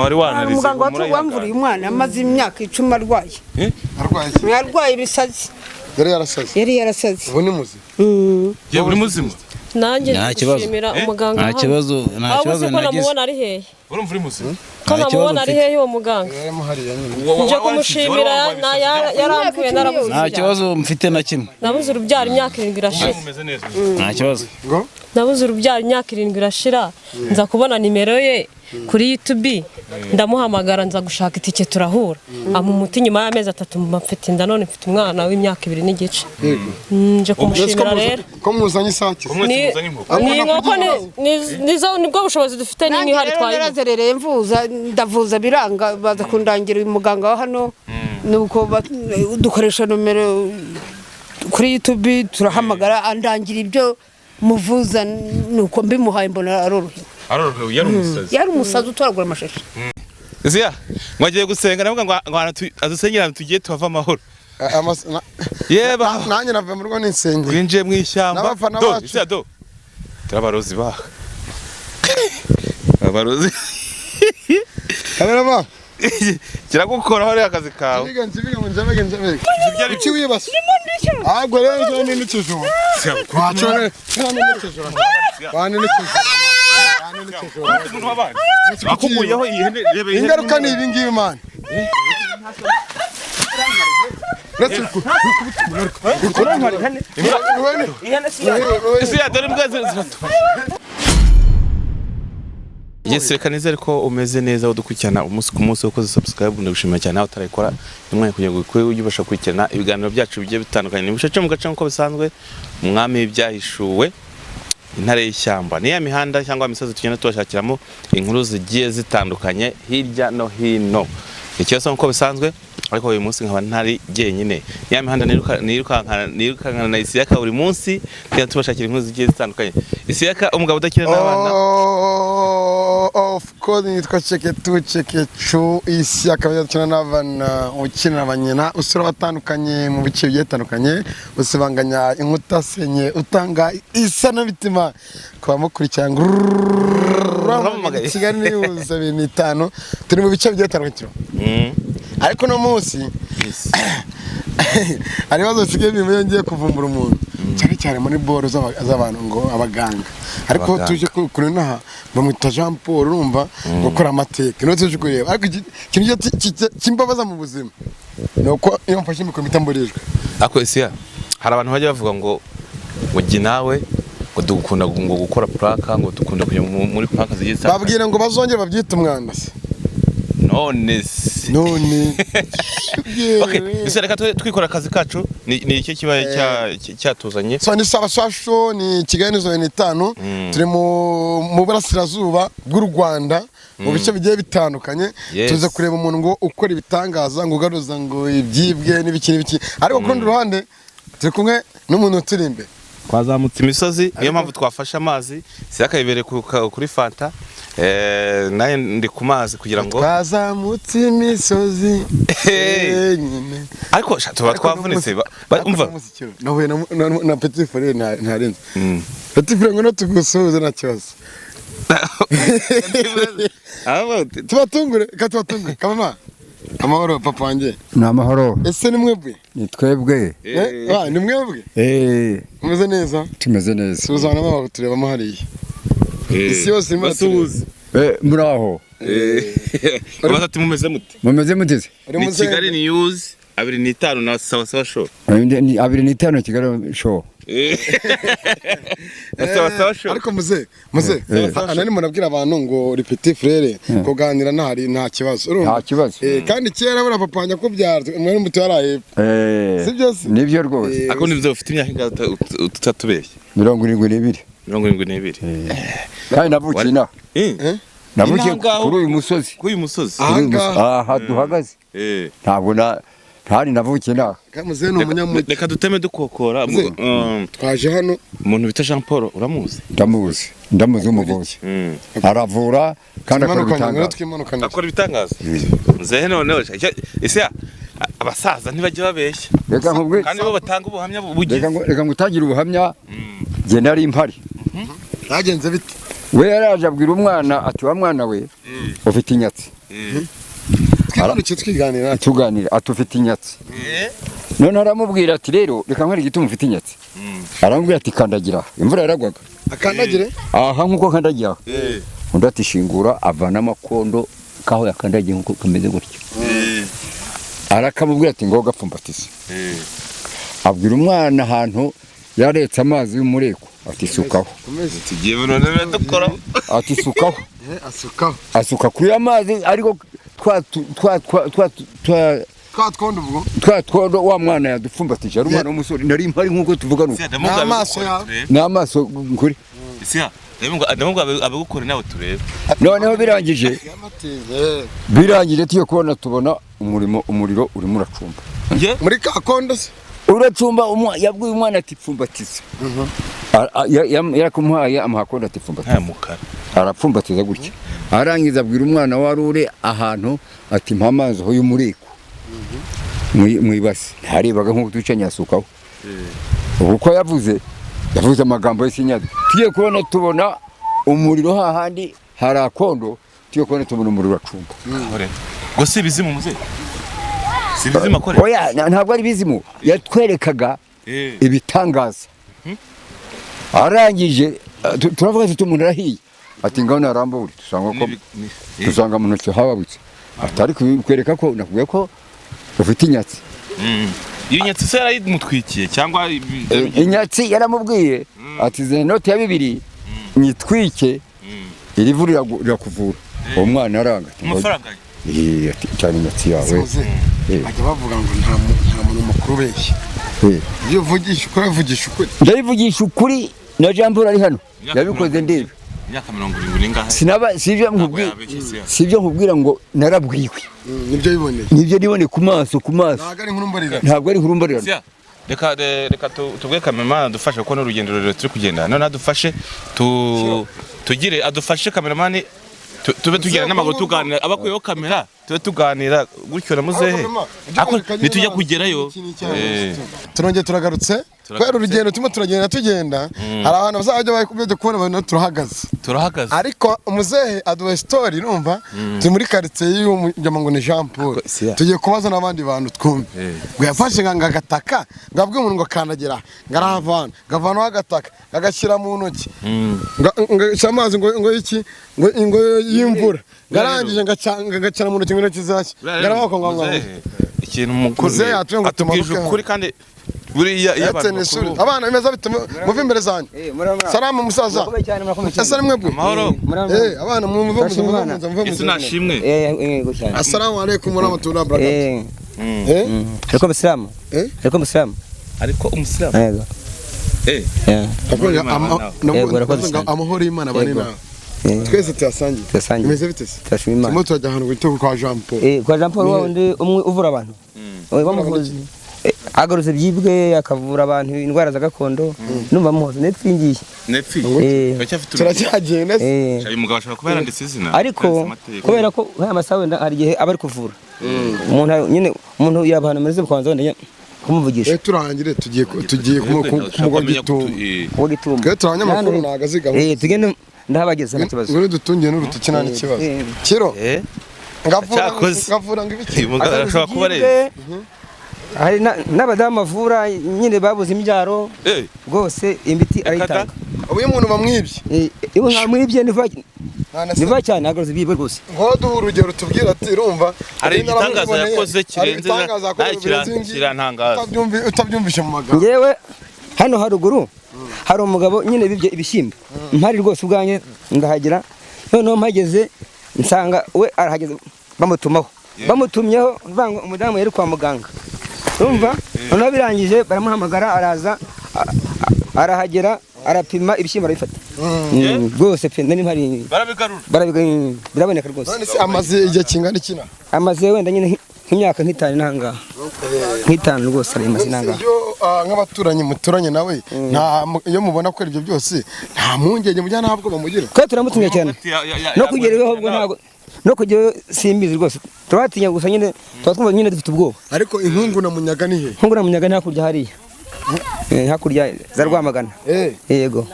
wari wanarize umuganga wamvuriye umwana amaze imyaka 10 arwaye arwaye ibisazi yari yarasaze ubu ni muzima ye uri muzima nanjye nshimira umuganga nta kibazo namubona ari hehe urumva uri muzima namubona ari hehe uwo muganga nje kumushimira yaramvuye narabuze nta kibazo mfite na kimwe nabuze urubyaro imyaka 7 irashira nta kibazo nabuze urubyaro imyaka 7 irashira nza kubona nimero ye kuri YouTube ndamuhamagara nza gushaka itike turahura amumuti nyuma y'amezi 3 mfite inda none mfite umwana w'imyaka 2 n'igice nje kumushimira rero ko muzanye isake nizo nibwo bushobozi dufite n'inki hari twaye narazerereye ndavuza biranga baza kundangira umuganga wa hano nuko dukoresha numero kuri YouTube turahamagara andangira ibyo muvuza nuko mbimuhaye mbona arorohe yari umusazi utoragura amashashi Zia mwagiye gusenga navuga ngo adusengera tugiye tuhava amahoro yeba nanjye nava mu rugo n'insengero winjiye mu ishyamba do turabarozi baha abarozi kamerama kiragukora hore akazi kawe nzabege uci wibasa ahubwo rero ni n'icyo twacone akukuyeho ingaruka ni ibi ngibi man Yes, reka nizere ko umeze neza udukurikirana umunsi ku munsi ukoze subscribe ndagushimira cyane aho utarayikora nimwe kugira ngo ujye kurikirana ibiganiro byacu bigiye bitandukanye nimushace mu gace nko bisanzwe umwami byahishuwe intare y'ishyamba ni ya mihanda cyangwa imisozi tugenda tubashakiramo inkuru zigiye zitandukanye hirya no hino ikibazo nko bisanzwe ariko uyu munsi nkaba ntari jyenyine ya mihanda nirukankana na Isiyaka buri munsi tugenda tubashakira inkuru zigiye zitandukanye Isiyaka umugabo udakira n'abana of course nitwa Chekechu Isiyaka badakina n'abana ukina abanyena usura batandukanye mu bice bigiye bitandukanye usibanganya inkuta senye utanga isana bitima kwa mukurikirana Kigali News 25 turi mu bice bigiye bitandukanye ariko no munsi ari bazo sigaye bimwe ngiye kuvumbura umuntu cyane muri boro z'abantu ngo abaganga ariko tuje kuri naha bamwita Jean Paul urumva gukora amateka no tuje kureba ariko kintu kimbabaza mu buzima nuko iyo mfashe mu komite mburijwe ako Isiya hari abantu bajya bavuga ngo nawe ngo dukunda ngo gukora plaka ngo dukunda kujya muri plaka zigiye babwira ngo bazongere babyita umwanda se none okay ese reka twikora akazi kacu ni iki kibaye cyatuzanye so ni sabasasho ni Kigali News 25 turi mu burasirazuba bw'u Rwanda mu bice bigiye bitandukanye tuze kureba umuntu ngo ukora ibitangaza ngo garuza ngo ibyibwe n'ibiki ariko kurundi ruhande turi kumwe n'umuntu turi imbere twazamutse imisozi niyo mpamvu twafashe amazi siyakayibere kuri Fanta naye ndi ku mazi kugira ngo twazamutse imisozi nyine ariko tuba twavunitse umva nawe na Petit Frere ntarenze Petit Frere ngo tugusuhuze na kibazo tubatungure kama amahoro papa wanjye ni amahoro ese ni mwebwe ni twebwe ni mwebwe mumeze neza tumeze neza suzana baba turebamo hariya isi yose basuhuze muraho batatu mumeze mute ni Kigali News 25 na sawa show ni 25 Kigali show sawa show ariko muze anani munabwira abantu ngo Petit Frere kuganira nta kibazo nta kibazo kandi kera bura papa nya kubyara mwari muto yaraye si byose nibyo rwose ako nivyo ufite imyaka tutatubeshye 72 kandi navukiye navukiye kuri uyu musozi aha duhagaze ntabwo ntari navukiye naho kamuze no munyamuti reka duteme dukokora twaje hano umuntu bita Jean Paul uramuzi ndamuzi umuvuzi aravura kandi akora ibitangaza muzehe none ese abasaza ntibajye babeshya kandi bo batanga ubuhamya bugiye reka ngutagira ubuhamya genda ari impari yagenze bite we yaraje abwira umwana ati wa mwana we ufite inyatsi twibaruke twiganira tuganira atufite inyatsi none aramubwira ati rero reka nkwereke igituma ufite inyatsi aramubwira ati kandagira imvura yaragwaga akandagire aha nkuko kandagira undi ati shingura avana amakondo kaho yakandagiye nkuko kameze gutyo arakamubwira ati ngo gapfumbatize abwira umwana ahantu yaretse amazi y'umureko ati sukaho tugiye none biradukora ati sukaho asuka kuri amazi ariko twa twondo wa mwana yadupfumbatije ari umwana w'umusore nari mpari nkuko tuvuga nuko n'amaso kuri ndamubwo abagukora nawe turebe noneho birangije tuyo kubona tubona umuriro urimo uracumba muri kakondo se uracumba yabwiye umwana ati pfumbatiza yarakumuhaye amakondo ati pfumbatiza arapfumbatiza gutya arangiza abwira umwana warure ahantu ati mpa amazi ho y'umureko mwibase ntarebaga nkuko ducanye yasukaho uko yavuze amagambo y'isinyado tugiye kubona tubona umuriro hahandi hari akondo tugiye kubona tubona umuriro uracumba ngo si bizimu muze si bizimu akore oya ntabwo ari bizimu yatwerekaga ibitangaza arangije turavuga ati umuntu arahiye ati ngaho narambure dusanga mu ntoki hababutse atari kwereka ko nakubwiye ko ufite inyatsi iyo nyatsi se yarayimutwikiye cyangwa inyatsi yaramubwiye ati zene note ya 2 nyitwike iri vuri rirakuvura uwo mwana aranga amafaranga ati cyane inyatsi yawe ajya bavuga ngo nta muntu mukuru beshya iyo uvugisha ukuri ndabivugisha ukuri na jambo ari hano yabikoze ndebe imyaka 70 ningahe sivyo nkubwira ngo narabwiwe nibyo nibone ku maso ntabwo ari nkurumbarirana reka tubwe kameramani adufashe kuko n'urugendo rurerure turi kugenda none adufashe tugire adufashe kameramani tube tugenda n'amaguru tuganira abakuyeho kamera tube tuganira gutyo na muzehe ako nitujya kugerayo turongeye turagarutse kubera urugendo turimo tugenda hari abantu bazajya bakubye kubona abantu turahagaze ariko umuzehe aduha story numva turi muri quartier y'umujyama ngo ni Jean Paul tugiye kubaza n'abandi bantu twumve ngo yafashe ngagataka ngabwe umuntu ngo kandagira ngaravana gavana agataka agashyira mu ntoki ngashamazi ngo iki ngo y'imvura garangije ngacana mu ntoki ngo kizashya garabako ngo ikintu mukuru atubwije ukuri kandi buriya yabantu abana bimeza bituma muve imbere zanyu salamu musaza asalamu mwebwe amahoro abana muve Yesu nashimwe assalamu alaykum wa rahmatullahi wa barakatuh ariko umusilamu amahoro y'Imana bari nawe twese tuyasangiye imeze bite se turimo turajya ahantu bita kwa Jean Paul kwa Jean Paul wundi umwe uvura abantu bamuvuze agarutse byibwe akavura abantu indwara za gakondo numva muhoze netfingiye turacyagenda cyari umugabo ashaka kuba yaranditse izina ariko kubera ko haya masaha wenda hari gihe aba ari kuvura umuntu yabana muri kwanza wenda kumuvugisha turangire tugiye kumugogitumba twe turanyamakuru nagaziga tugende ndahabageze nta kibazo ngure dutungiye n'urutoki nta n'ikibazo kiro ngavura ngibiki umugabo ashaka kuba rero hari n'abadamu bavura nyine babuze imbyaro rwose imiti arayitanga ubu umuntu bamwibye iwe nkamwibye niva cyane agaruze bibwe rwose ngo duha urugero tubwira ati urumva hari igitangaza yakoze kirenze kirantangaza utabyumvishe mu magambo ngewe hano haruguru hari umugabo nyine bibye ibishyimbo mpari rwose ubwanjye ndahagera noneho mpageze nsanga we arahageze bamutumyeho umudamu yari kwa muganga urumva noneho birangije baramuhamagara araza arahagera arapima ibishyimbo arabifata rwose pe nari mpari biraboneka rwose amaze igihe kingana iki na amaze wenda nyine nk'imyaka nk'itanu n'ahangaha nk'itanu rwose ari amaze n'ahangaha nk'abaturanyi muturanye nawe iyo mubona ko ibyo byose nta mpungenge mujya ntabwo bamugira ko turamutumye cyane no kugeraho ubwo ntabwo no kujya simbizi rwose turatinya gusa nyine twumva nyine dufite ubwoba ariko inkungu na munyaga ni he inkungu na munyaga hakurya hariya hakurya za Rwamagana. Yego.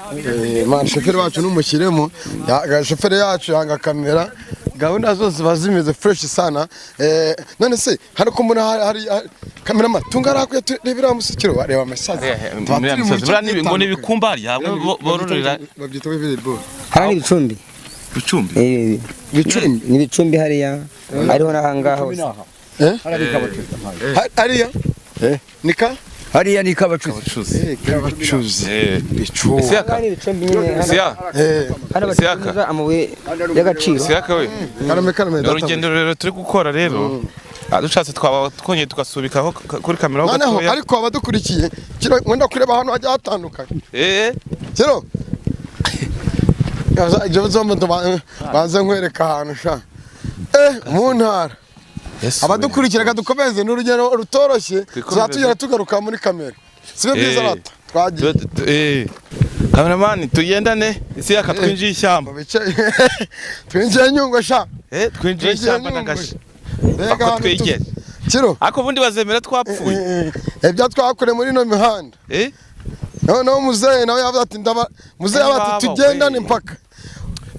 Man shoferi wacu n'umushyiremo shoferi yacu yanga kamera gahunda zose bazimeze fresh sana none se hari ko mbona hari kamera matunga arakuye rebera musikiro bareba amasazi ngo ni bikumbari bororera babyita bibiri hari ibicumbi ni ibicumbi hariya ariho nahangaho hariya nika hariya ni kabacuzi hano amabuye y'agaciro urugendo rero turi gukora rero dushatse twaba twongeye tugasubikaho kuri kamera ho gatoya ariko abadukurikiye kiro wenda kureba hano hajya hatandukanye kiro banze nkwereka ahantu sha mu ntara abadukurikiraga dukomeze n'urugendo rutoroshye tuzatugera tugaruka muri kamera sibe byiza rata twagiye cameraman tugendane isi akatwinjiye ishyamba twinjiye nyungwe sha twinjiye ishyamba nagashi ako twegere kiro ako bundi bazemera twapfuye ibyo twakore muri no mihanda no muzehe nawe yavuze ati muzehe ati tugendane mpaka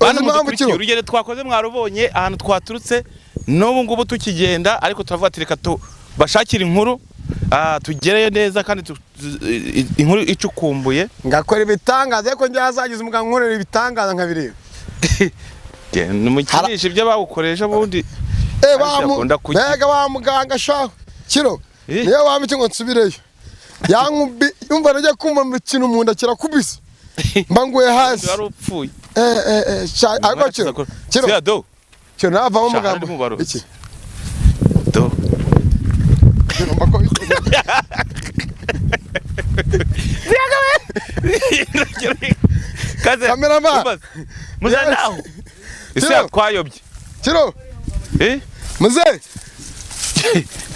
bana mudukurikiye urugendo twakoze mwarubonye ahantu twaturutse n'ubu ngubu tukigenda ariko turavuga ati reka bashakira inkuru tugereyo neza kandi inkuru icukumbuye ngakora ibitangaza ariko njye hazagize umuganga nkorera ibitangaza nkabireba numukinisha ibyo bawukoresha bundi mbega wa muganga shaho kiro niyo wamike ngo nsubireyo yankubi yumva najya kumva mu kintu mu nda kirakubise mba nguye hasi wari upfuye ariko kiro cyo navamo umugambo iki do kaze kameraman muzanaho ise twayobye kiro muze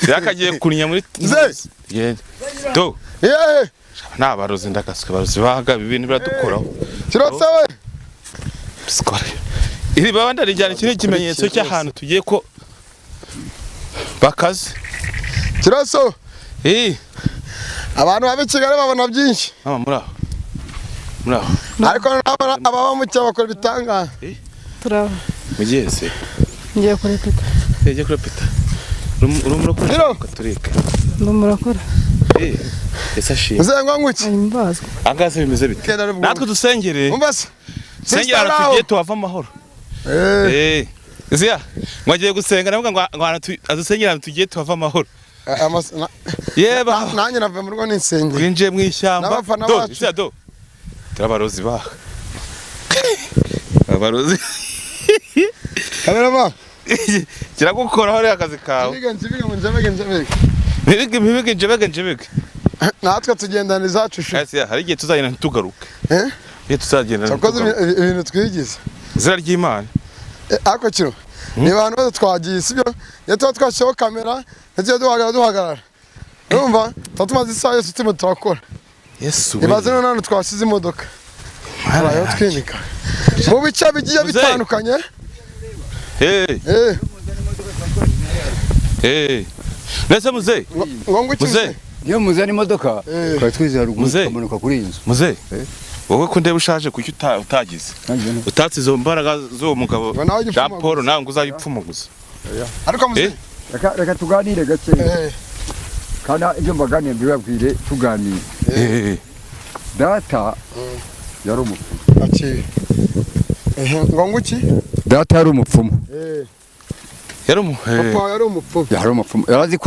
yakagiye kurinya muri do nabarozi ndakaswe barozi baga ibintu biradukoraho kiro sawe iri babanda rijyana ikintu kimenyetso cy'ahantu tugiye ko bakaze kiraso abantu babe Kigali babona byinshi mama muraho ariko ababa mu cyaba bakora bitanga turaba mugeze ngiye kurepeta urumura katurika ndumurakora esashi uzenga nguki imbazwa agaze bimeze bite natwe dusengere umbase sengera tugiye tuva amahoro Zia mwagiye gusenga navuga ngo adusengera tugiye tuva amahoro yeba nanjye nava mu rugo n'insengero twinjiye mu ishyamba do turabarozi ba abarozi kameraman kiragukoraho rero akazi kawe njebege natwe tugendana izacu hari igihe tuzagenda ntitugaruke iyo tuzagenda ibintu twigize izina ry'Imana ariko kiro ni abantu bose twagiye sibyo iyo tuba twashyizeho kamera ndetse duhagarara urumva tuba tumaze isaha yose turimo turakora ibaze none twasize imodoka harayo twinika mu bice bigiye bitandukanye nese muze niyo muzana imodoka twari twize haruguru tukamanuka kuri iyi nzu muze wowe ko ndeba ushaje kuki utagize utatse izo mbaraga z'uwo mugabo Jean Paul nawe ngo uzayipfumuguza ariko muze reka tuganire gake kandi ibyo mbaganiye mbibabwire tuganire data yari umupfumu ngo nguki data yari umupfumu papa yari umupfumu yarazi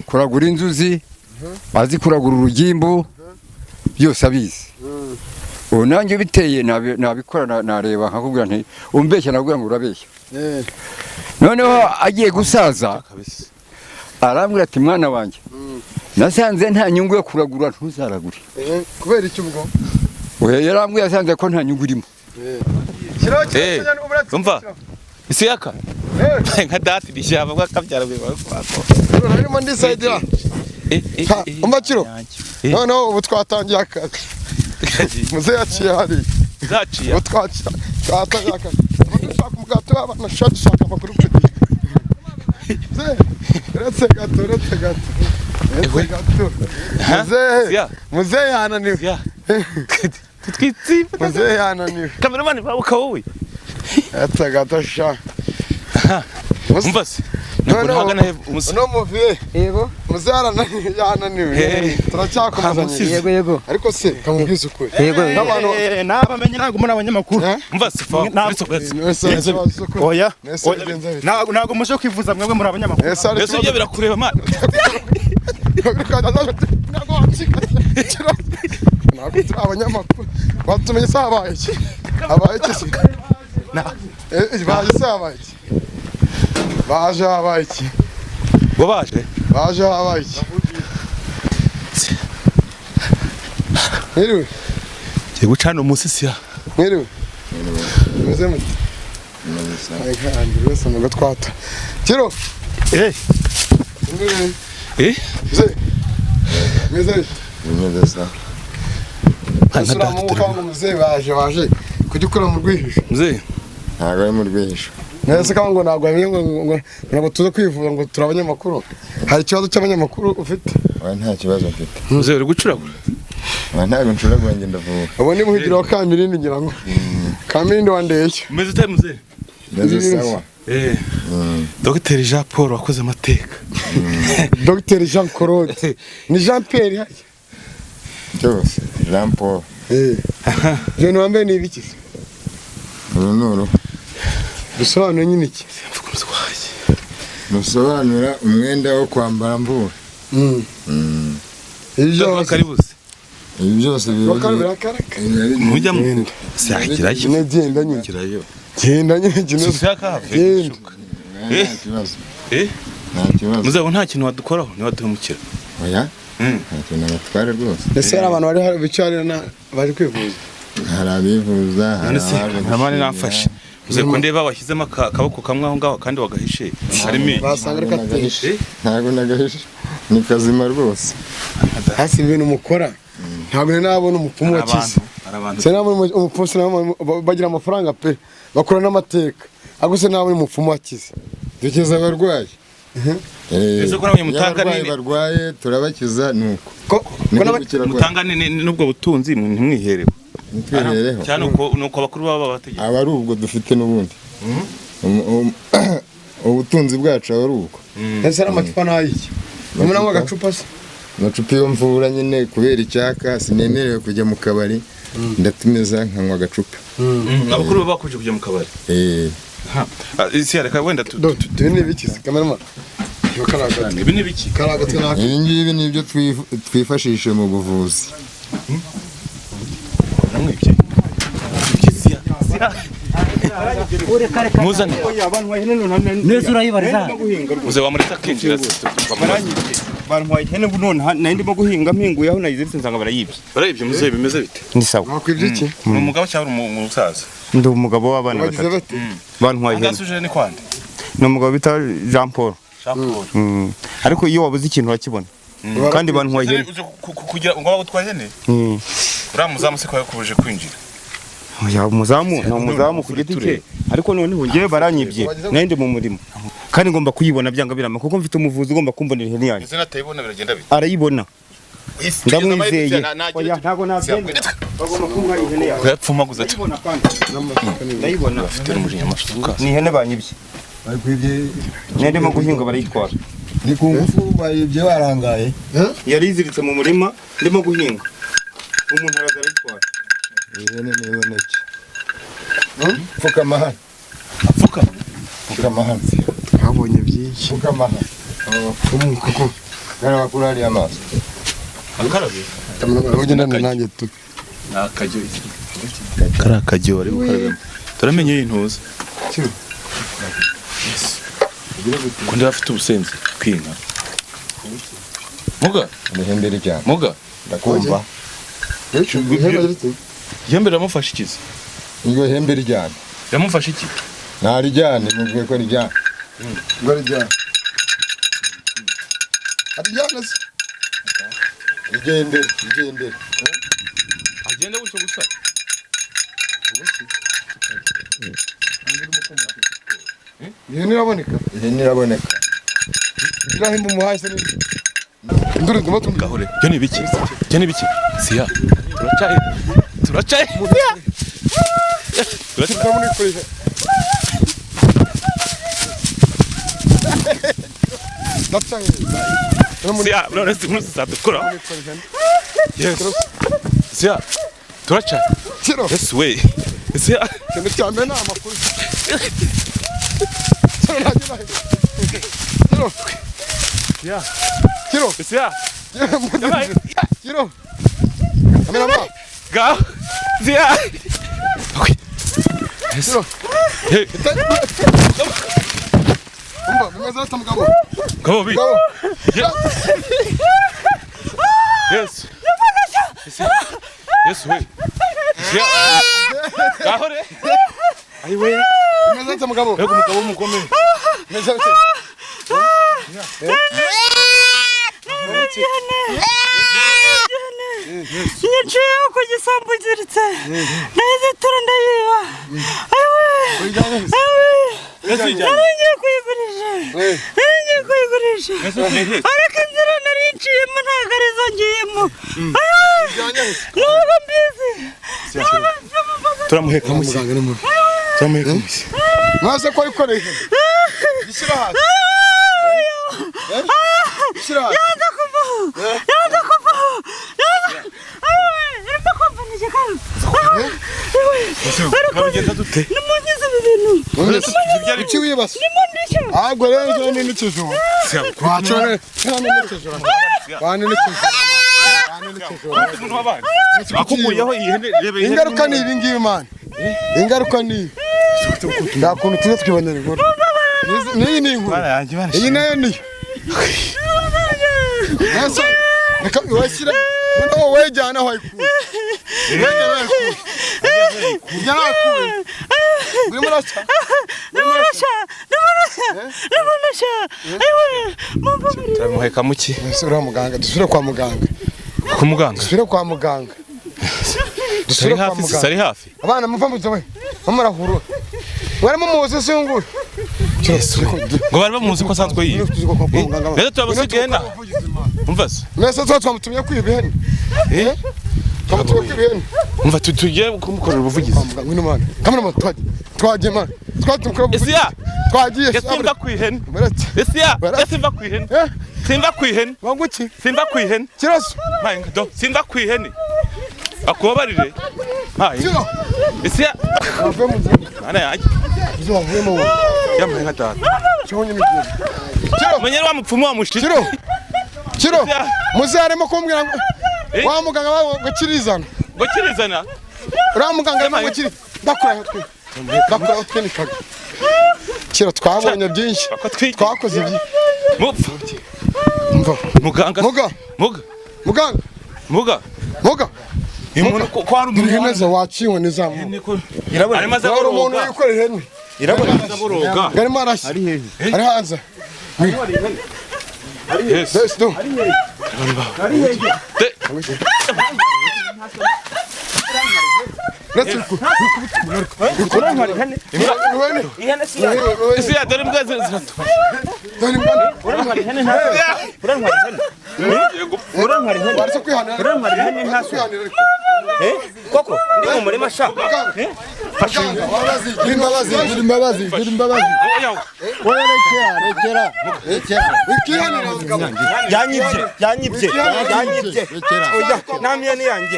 kuragura inzuzi azi kuragura urugimbu byose abizi ubu nanjye biteye nabikora nareba nkakubwira nti umbeshya nabwira ngo urabeshya noneho agiye gusaza arambwira ati mwana wanjye nasanze nta nyungu yo kuragura ntuzaragure kubera iki ubwo yarambwira yasanze ko nta nyungu irimo umva isi yaka nka dati rishyamba bw'akabyara bwe bako urimo ndisaidira umva kiro noneho ubu twatangiye akazi muze yaciye hari zaciye ubu twatangiye akazi dushaka umugati w'abana dushaka amakuru kuri uretse gato Ewe. Siya. muzehe yananiwe Siya. Tutwitsi. muzehe yananiwe Cameraman babuka wowe. ata gato sha Umva se. Ntabwo ntagana he umusa. no muviye yego muzehe yananiwe turacyakomezanya yego ariko se kamubwiza ukuri yego n'abantu nabamenye ntabwo muri abanyamakuru Umva se fa. oya ntabwo muje kwivuza mwebwe muri abanyamakuru Mbese ibyo birakureba man. ntabwo turi abanyamakuru batumenye se habaye iki habaye iki se baje se habaye iki baje habaye iki Bo baje. baje habaye iki mwiriwe Giye gucana umunsi siya. mwiriwe meze muti wese mu gatwata kiro meze Imyenda Asura mu kango muzehe baje kujya ukora mu rwihisho Mzee. ntabwo ari mu rwihisho. nese kango ntabwo amenye ngo tuze kwivuza ngo turi abanyamakuru hari ikibazo cy'abanyamakuru ufite Oya nta kibazo mfite. Mzee uri gucuragura. Oya ntabwo nshobora kugenda ndavuga. ubu ni muhigira wa Kamirindi ngira ngo Kamirindi wandeye Umeze ute mzee? Neza sawa. Dr Jean Paul wakoze amateka. Dr Jean Claude ni Jean Pierre hariya Cyose Jean Paul. Jean wambaye ni ibiki Urunuruhu. bisobanura nyine iki Musobanura umwenda wo kwambara mvura. ibyo karibuze. Ibi byose bakarabira Mujya mu sakirayo. nyine genda nyine Kirayo. genda nyine genda Saka. genda nta kibazo. Nta kibazo. Mzee nta kintu wadukoraho ni waduhumukira. Oya. Nta kintu natware rwose. ese hari abantu bari bicarira baje kwivuza Hari abivuza, hari None se ntamane nafashe. Mzee ko ndeba washyizemo akaboko kamwe aho ngaho kandi wagahishe. Harimo basanga ari kateshe ntabwo nagahishe. Ni kazima rwose. hasi ibintu mukora ntabwo nabona umupfumu wakize se nabona umupfumu bagira amafaranga pe bakora n'amateka ariko se nabona umupfumu wakize Dukiza abarwayi. Ese ko namwe mutanga abarwayi barwaye turabakiza nuko. mutanga n'ubwo butunzi ntimwiherewe. Nitwihereho. Cyane uko bakuru baba bategeka. Aba ari ubwo dufite n'ubundi. Ubutunzi bwacu aba ari ubwo. ese ari amacupa n'ayiki mubona ngo agacupa se Amacupa iyo mvura nyine kubera icyaka sinemerewe kujya mu kabari ndatumeza nkanywa agacupa. Abakuru baba bakuje kujya mu kabari. Isi reka wenda tubi ni ibiki se cameraman ibi ni biki? karagatse nako Ibi ngibi ni ibyo twifashisha mu buvuzi. Namwibye. Muzane. neza urayibariza Muze wamureta kinjira bantwaye ihene none nari ndimo guhinga mpinguye aho nayiziritse nsanga barayibye. Barayibye muze bimeze bite? Ndi sawa. nakwibye iki Ni umugabo cyangwa umusaza? Ndi umugabo w'abana bagize batatu. bate Bantwaye ihene. Angasuje ni kwande? Ni umugabo bita Jean Paul. Jean Paul. Ariko iyo wabuze ikintu wakibona. Kandi bantwaye ihene. Kugira ngo bagutwaye ihene? Uriya muzamu se ko yakubuje kwinjira. Oya umuzamu ni umuzamu ku giti cye. Ariko noneho ngewe baranyibye. Nari ndi mu murimo. Kandi ngomba kuyibona byanga birama kuko mfite umuvuzi ugomba kumbonera ihene yanjye. Ese natayibona biragenda bite? Arayibona. Ndamwizeye. Oya ntago nabyemera. Bagomba kumuha ihene yawe. Kuyapfumaguza ati. Ndayibona. Afite n'umujinya mafuka. Ni ihene banyibye. Nari ndimo guhinga barayitwara. Ni ku ngufu bayibye barangaye. Yari iziritse mu murima ndimo guhinga. Umuntu araza arayitwara. Ihene niboneke. Fuka mahana. Apfuka. Fuka mahana. habonye byinshi Fuka mahana. kuko Gara bakura ari amaso. Akarabe. ugenda nanjye tu Nakajyo. Kara kajyo ari gukarabamo. Turamenye y'intuza. Kundi bafite ubusenzi kwinka. Muga, Ihembe ryane. muga. Ndakumva. Yembe ramufasha ikizi. Iyo ihembe ryane. Ramufasha iki? Narijyane mubwiye ko rijyane. Barijya Arijyana se Igendere. Agenda gutyo gusa. ihene iraboneka Ihene iraboneka. irahimba umuhashye Nduri ndimo tumwe. Gahure. Byo ni biki? Byo ni biki? Siya. Turacaye. Turacaye. Turacaye muri kurije. Turacaye. Siya, none si muri sadukura. Yes. Siya. Turacaye. Kiro. Yes way. Siya. Kende cyane na amakuru. Kiro. Siya. Kiro. Siya. Kiro. Amena ma. Ga. Siya. Okay. Kiro. Hey. Umba, bimeze tamugabo. Go bi. Gabo. Yes. Yes way. Siya. Gahure. Ai we. Bimeze tamugabo. Ego mugabo mugome. Bimeze bite? Niciye ku gisambu giritse nahise tura ndayiba ayiwe naringiye kuyigurisha ariko inzira nariciyemo ntabwo arizo ngiyemo ntabwo mbizi Turamuheka musi. Turamuheka musi. Mwase ko ikoreye. Gishyira hasi. Gishyira hasi. Yanda kuvaho irimo kumvanije kandi Babigenda dute? nimungize ibi bintu Iki wibase. nimundishe Ahubwo rero ni n'ikijo. Twacone. Bane n'ikijo. Akukuyeho ihene rebe ihene. Ingaruka ni ibi ngibi man. Ingaruka ni nda kuntu tuze twibonera inkuru. Niyi ni inkuru. Iyi nayo ni. Nasa. Reka washyira. None wowe jyana aho ayikuye. Wejyana aho ayikuye. Jyana aho ayikuye. Nimurasha. Turamuheka muki? Dusubire muganga, dusubire kwa muganga. Ku muganga. Dusubire kwa muganga. Sari hafi, sari hafi. Abana muva mu zowe. Bamurahuru. Mwarimo muze singura. Yesu. Ngo bari bamuzi ko asanzwe yiwe. Rero turabasigaye na. Umva se. Nese twamutumye kwibihene. Twamutumye kwibihene. Umva tugiye kumukorera ubuvugizi. Ngwino mana. Kamera moto twagiye mana. Twatumukora ubuvugizi. Esiya. Twagiye. Simba kwihene. Esiya. Simba kwihene. Simba kwihene. Wanguki. Simba kwihene. Kiraso. Mayinga do. Simba kwihene. Akubabarire. Mayinga. Esiya. Ave mu Ana yaje. zo avuyemo. Yamayinga data. Cyonye migire. Kiro. Menyera wa mupfumu wa mushiti. Kiro. Kiro. Muze arimo kumbwira ngo wa muganga wawe gukirizana. Ngo kirizana. Ura muganga arimo gukiri. Ndakuraho twe. Ndakuraho twe ni kaga. Kiro twabonye byinshi. Twakoze ibyi. Mupfu. Mva. Muganga. Muga. Muga. Muganga. Muga. Muga. Umuntu ko hari umuntu Ihene waciwe nizamu. irabura. Arimo aza Wari umuntu boroga. wikorera ihene. Irabura aza boroga. Garimo arashya. Ari hehe? Ari hanze. Yes. Yes, do. Let's go. Isi ya dore imbwa ziratu. Barasa kwihanira. urantwara ihene ntaso koko ndi mu murima sha Imbabazi. yanyibye oya namye ni yanjye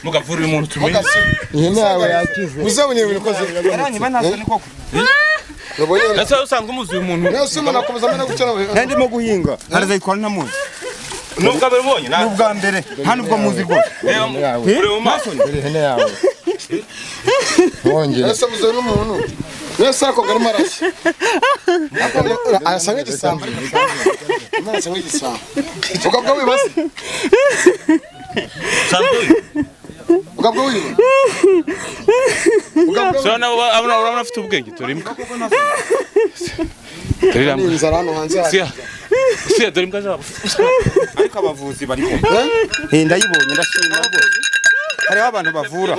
Mugavurira umuntu tumenye. Uzabonye ibintu koze. yaranyiba ntaso ni koko Nase usanga umuzi uyu muntu. Nese umuntu akomeza amena gukena. ndimo guhinga harazayitwara ntamuzi Nubwo abibonye na. n'ubwa mbere nta nubwo muzi rwose Uri mu maso. ihene yawe wongere Nese muze n'umuntu. Nese ako garimo arashya. Arasa nk'igisambo. Arasa nk'igisambo. Ugabwa wibase. Ugabwa wiba. So nabo abona afite ubwenge turimka. Turiramba. Inzara hano hanze. Siya dore imbwa zabo. ariko abavuzi bari kumwe ndayibonye ndashima rwose hariho abantu bavura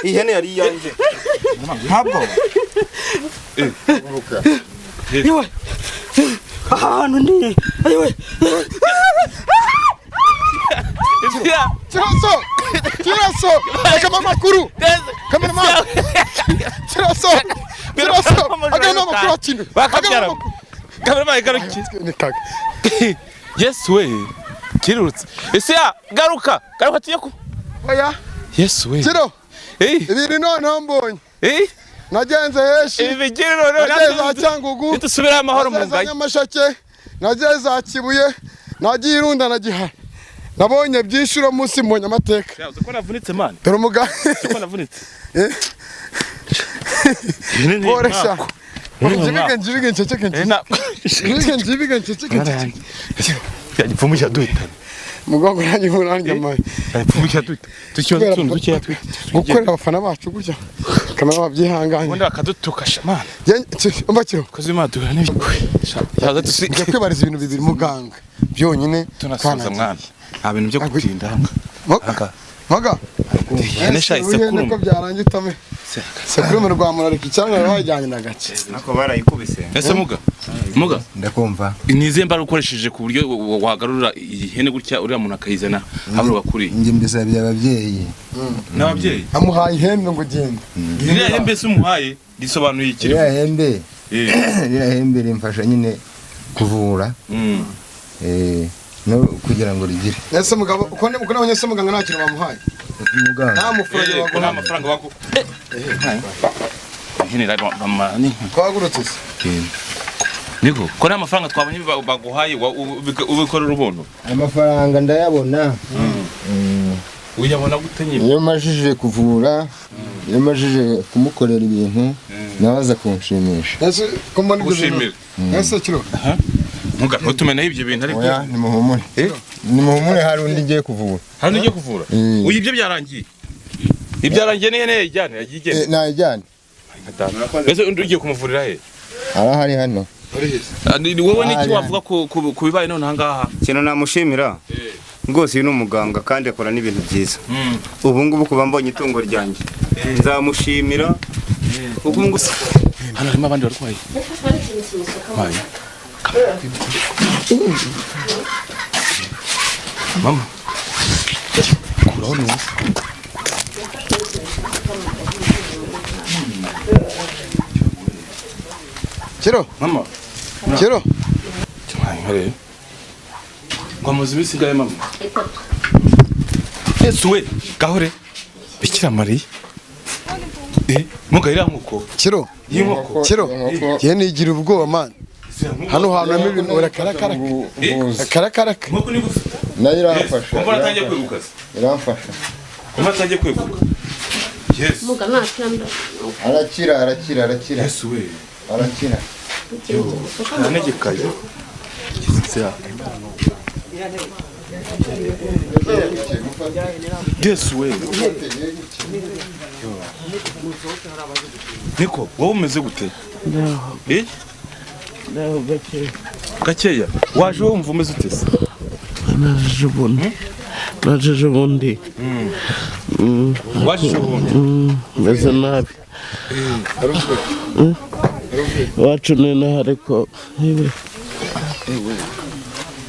ihene yari iyanjye ntabwo yewe ahantu ndi ayiwe Kiraso akama makuru cameraman Kiraso akama makuru akino bakabyara cameraman garuki ni kaka yes we kirutse ese garuka tiye ku oya yes we Kiro ibiri none mbonye nagenze heshi ibigiri none nageze Cyangugu nitusubira amahoro mu ngaya Nyamasheke nageze Kibuye nagiye Irunda na Gihara nabonye byishuro munsi mu Nyamateka yavuze ko navunitse man dore umuga ko navunitse Boresha Njibige nceceke yapfumusha duhitana mugongo nanjye nkuranjye amaye yapfumusha duhita tukibazo tuntu dukeya gukorera abafana bacu gutya kamera babyihanganye ubundi bakadutuka shamana umva Kiro kozi madura n'ibikwe yaza njya kwibariza ibintu bibiri muganga byonyine tunasuza mwana nta bintu byo gutinda Maga ihene sha isekuru ko byarangiye utame sekuru mu Rwanda ariko icyanga bajyanye na gace nako barayikubise ese muga ndakumva nize mbara ukoresheje ku buryo wagarura ihene gutya uriya muntu akayizana hamwe bakuri njye mbisabye ababyeyi n'ababyeyi amuhaye ihembe ngo genda iriya hembe se umuhaye risobanuye iki iriya hembe rimfasha nyine kuvura no kugira ngo rigire ese mugabo uko nabonye se muganga nta kintu bamuhaye muganga nta amafaranga bako ihene ramani twagurutse niko ko nta mafaranga twabonye baguhaye ubikorera ubuntu amafaranga ndayabona uyabona gute nyine iyo majije kuvura iyo majije kumukorera ibintu nawe aza kunshimisha ese ko mbona ibyo gushimira ese Kiro muga ntutumeneho ibyo bintu ariko oya nimuhumure hari undi ngiye kuvura hari undi ugiye kuvura uyu ibyo byarangiye ibyarangiye n'ihene yajyane yagiye najyane ese undi ugiye kumuvurira he arahari hano wowe n'iki wavuga ku bibaye none ahangaha ikintu namushimira rwose uyu ni umuganga kandi akora n'ibintu byiza ubu ngubu kuba mbonye itungo ryanjye nzamushimira kuko ngo hano harimo abandi barwayi mama kuraho neza Kiro mama Kiro cyane ngo muzi bisigaye mama Yesu we gahore Bikira Mariya muga ira nkuko Kiro y'inkoko Kiro ye nigira ubwoba man hano hantu hamwe ibintu urakarakara nkuko ni gusa nayo iramfasha umva atangiye kweguka iramfasha umva atangiye kweguka Yes muga natanda arakira Yesu we arakira nanegekaye kizitsa Yesu we niko wowe umeze gute gakeya waje wumva umeze ute se naje ubundi waje ubundi meze nabi wacu nina ariko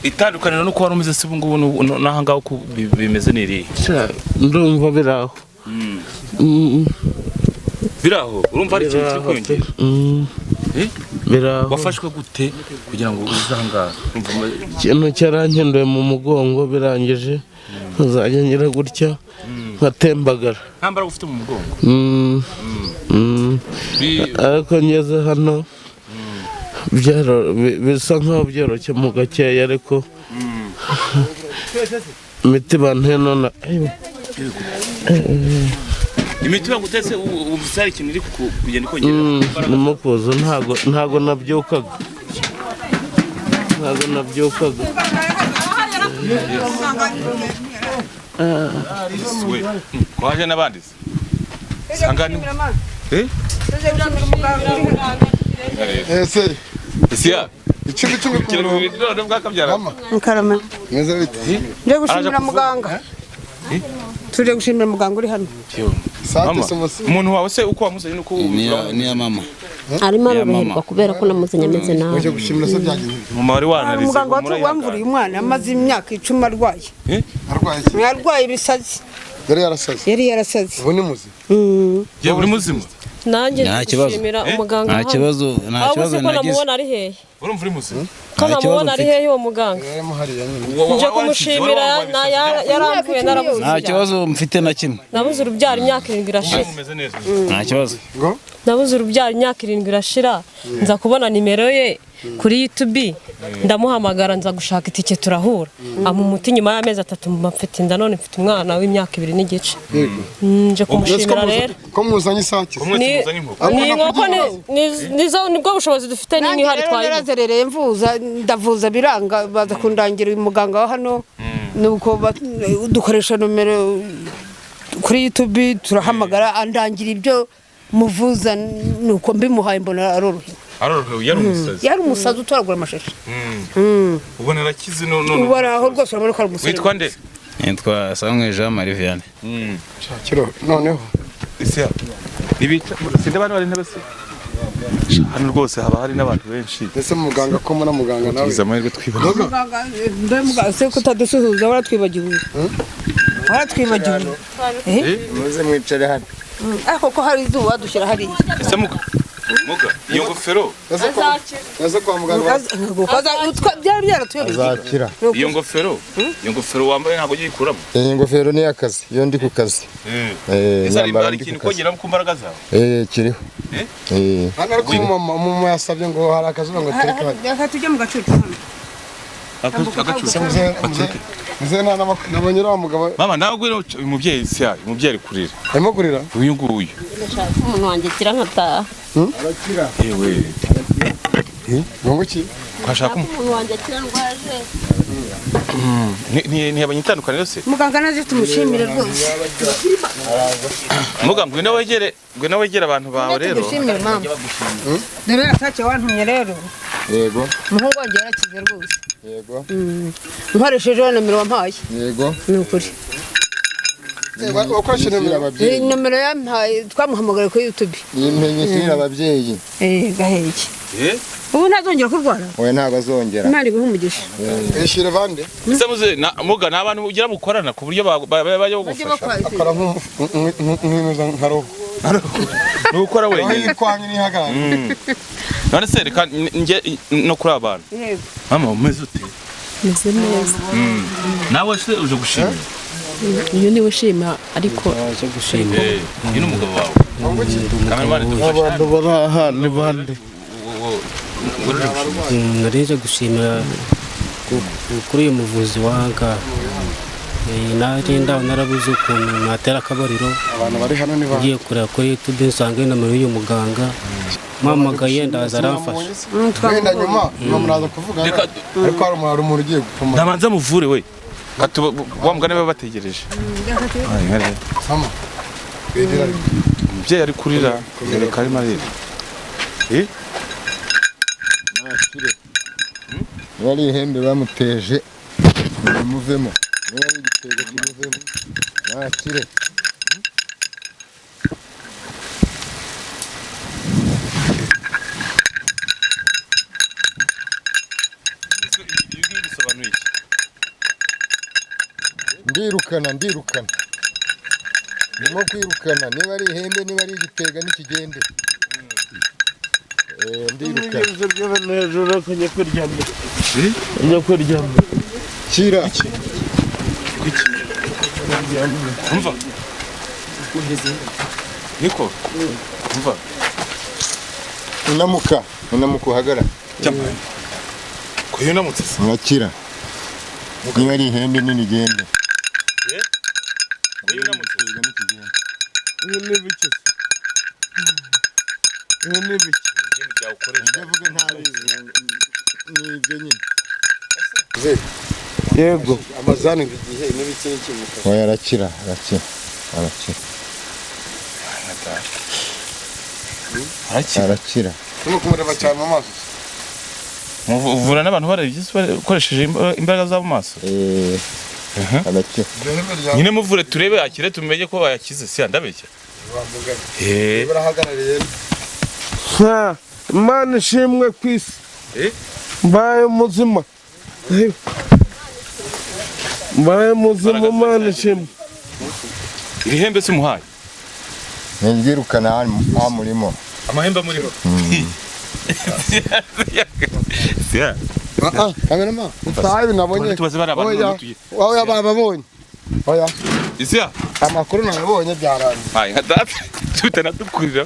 itandukaniro nuko wari umeze se ubu ngubu n'ahangaho uko bimeze n'irihe ndumva biraho biraho urumva ari ikintu kiri kwiyongera biraho wafashwe gute kugira ngo uzangahe ikintu cyarankenduye mu mugongo birangije nkazajya ngira gutya nkatembagara nta mbaraga ufite mu mugongo ariko ngeze hano bisa nkaho byoroshye mu gakeya ariko imiti banteye none imiti bagutetse ubu hari ikintu iri kugenda ikongera nimo kuza ntago nabyukaga waje n'abandi sangani ese Isia icumi none bwakabyara Nkarama meze bite nje gushimira muganga tuje gushimira muganga uri hano sante somosi umuntu wawe se uko wamuzanye nuko ni ya mama arimo aroroherwa kubera ko namuzanye ameze nabi. uje gushimira se byagenze mama wari wanarize umuganga wamvuriye umwana amaze imyaka 10 arwaye. arwaye iki Yarwaye ibisazi. yari yarasaze Yari yarasaze. ubu ni muzi ye uri muzima nanjye gushimira umuganga nta kibazo nagize namubona ari hehe urumva uri muzima ko namubona ari hehe uwo muganga yarimo hariya nyine nje kumushimira yaramvuye narabuze nta kibazo mfite na kimwe nabuze urubyaro imyaka 7 irashira nta kibazo nabuze urubyaro imyaka 7 irashira nza kubona nimero ye kuri YouTube ndamuhamagara nza gushaka itike turahura umuti nyuma y'amezi 3 mfite inda none mfite umwana w'imyaka 2 n'igice nje kumushimira rero ko muzanye isake ni nkoko nizo nibwo bushobozi dufite n'inki hari twaye narazerereye mvuza ndavuza biranga baza kundangira umuganga wa hano nuko dukoresha nomero kuri YouTube turahamagara andangira ibyo muvuza nuko mbimuhaye mbona arorohewe yari umusazi utoragura amashashi ubona arakize none ubona aho rwose urabona ko ari umusore witwa nde nitwa Samuel Jean Marie Vianney shakiro noneho ise ibita sinde bana bari ntebese hano rwose haba hari n'abantu benshi ese muganga ko muna muganga nawe iza amahirwe twibona muganga se ko utadusuhuza waratwibagiwe muze mwicare hano ariko ko hari izuba dushyira hariya ese muga iyo ngofero ese kwa muganga byari byaratuyobeye azakira iyo ngofero wambaye ntabwo yikuramo iyi ngofero ni y'akazi iyo ndi ku kazi ese ari ikintu kongera ku mbaraga zawe kiriho hano ariko umumama yasabye ngo hari akazuba ngo tereka reka tujye mu gacucu muze nabonye uriya mugabo mama nawe uyu mubyeyi ari kurira arimo kurira uyu nguyu umuntu wanjye kira nkataha yewe ngo ki kwashaka umuntu wanjye kira ndwaje ni abanyitandukanye yose muganga naje tumushimire rwose muganga ngwino wegere abantu bawe rero dushimire mama dore yatake wantumye rero yego umuhungu wanjye yarakize rwose yego nkoresheje nomero wampaye yego ni ukuri ukoresha nomero yampaye twamuhamagara kuri YouTube yimenyesheje ababyeyi gaheke ubu ntazongera kurwara oya ntabwo azongera imana iguhe umugisha ishire bande ese muze muga n'abantu ugira mukorana ku buryo bajya gufasha akora nk'imeza nka roho ni ukora wenyine kwanye nihagarara none se reka nge no kuri abantu yego mama umeze ute meze neza nawe se uje gushimira iyo niwe ushima ariko aje gushima uyu ni umugabo wawe abantu bari aha ni bande narije gushimira kuri uyu muvuzi wanga narinda narabuze ukuntu natera akabariro abantu bari hano ni ba ngiye kureba kuri YouTube nsanga nomero y'uyu muganga mpamagaye ndaza aramfasha twenda nyuma muraza kuvuga ariko hari umuntu ugiye gupfuma ndabanza muvure we wa mugani baba bategereje sama umubyeyi ari kurira reka arimo arira bari ihembe bamuteje muvemo niba ari igitego kimuvemo nakire ndirukana ndimo kwirukana niba ari ihembe niba ari igitega n'ikigende ndirukana hejuru akajya kuryamira ajya kuryamira kira umva niko umva unamuka uhagara ko yunamutse urakira niba ari ihembe nini igende ibi ni bike ibi ni bike ndavuga ntabizi nibyo nyine yego amazani igihe n'ibiki n'ikimuka oya arakira arakira turimo kumureba cyane mu maso uvura n'abantu ukoresheje imbaraga z'abo maso arakira nyine muvure turebe akire tumenye ko yakize si ndabeshya barahagarariye Imana ishimwe ku isi mbaye muzima mbaye muzima Imana ishimwe iri hembe se umuhaye ntiryirukana aha murimo amahembe amuriho kamerama utahaye nabonye oya bababonye oya Isia amakuru nabonye byarangiye nka data tutana dukurira